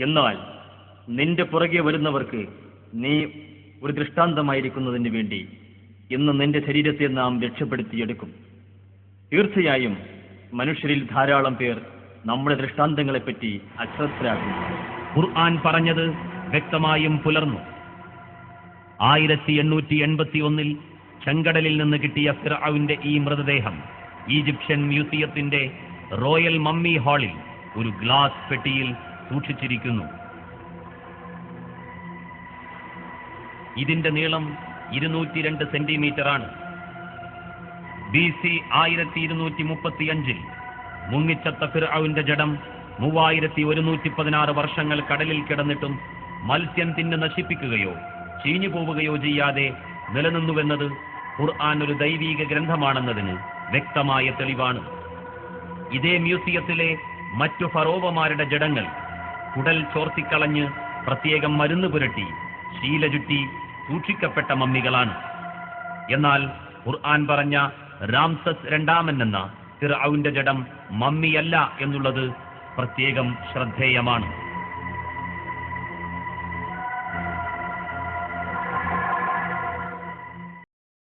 എന്നാൽ നിന്റെ പുറകെ വരുന്നവർക്ക് നീ ഒരു ദൃഷ്ടാന്തമായിരിക്കുന്നതിന് വേണ്ടി ഇന്ന് നിന്റെ ശരീരത്തെ നാം രക്ഷപ്പെടുത്തിയെടുക്കും. തീർച്ചയായും മനുഷ്യരിൽ ധാരാളം പേർ നമ്മുടെ ദൃഷ്ടാന്തങ്ങളെപ്പറ്റി അശ്രദ്ധരാകുന്നു. ഖുർആൻ പറഞ്ഞത് വ്യക്തമായും പുലർന്നു. 1881 ചെങ്കടലിൽ നിന്ന് കിട്ടിയ ഫിർഔന്റെ ഈ മൃതദേഹം ഈജിപ്ഷ്യൻ മ്യൂസിയത്തിന്റെ റോയൽ മമ്മി ഹാളിൽ ഒരു ഗ്ലാസ് പെട്ടിയിൽ സൂക്ഷിച്ചിരിക്കുന്നു. ഇതിന്റെ നീളം 202 സെന്റിമീറ്റർ ആണ്. BC 1235 മുങ്ങിച്ചത്ത ഫിർഔന്റെ ജഡം 3116 വർഷങ്ങൾ കടലിൽ കിടന്നിട്ടും മത്സ്യം തിന്ന് നശിപ്പിക്കുകയോ ചീഞ്ഞു പോവുകയോ ചെയ്യാതെ നിലനിന്നുവെന്നത് ഖുർആൻ ഒരു ദൈവീക ഗ്രന്ഥമാണെന്നതിന് വ്യക്തമായ തെളിവാണ്. ഇതേ മ്യൂസിയത്തിലെ മറ്റു ഫറോവമാരുടെ ജഡങ്ങൾ കുടൽ ചോർത്തിക്കളഞ്ഞ് പ്രത്യേകം മരുന്ന് പുരട്ടി ശീല ചുറ്റി സൂക്ഷിക്കപ്പെട്ട മമ്മികളാണ്. എന്നാൽ ഖുർആൻ പറഞ്ഞ രാംസസ് രണ്ടാമൻ എന്ന ഫിർഔന്റെ ജഡം മമ്മിയല്ല എന്നുള്ളത് പ്രത്യേകം ശ്രദ്ധേയമാണ്.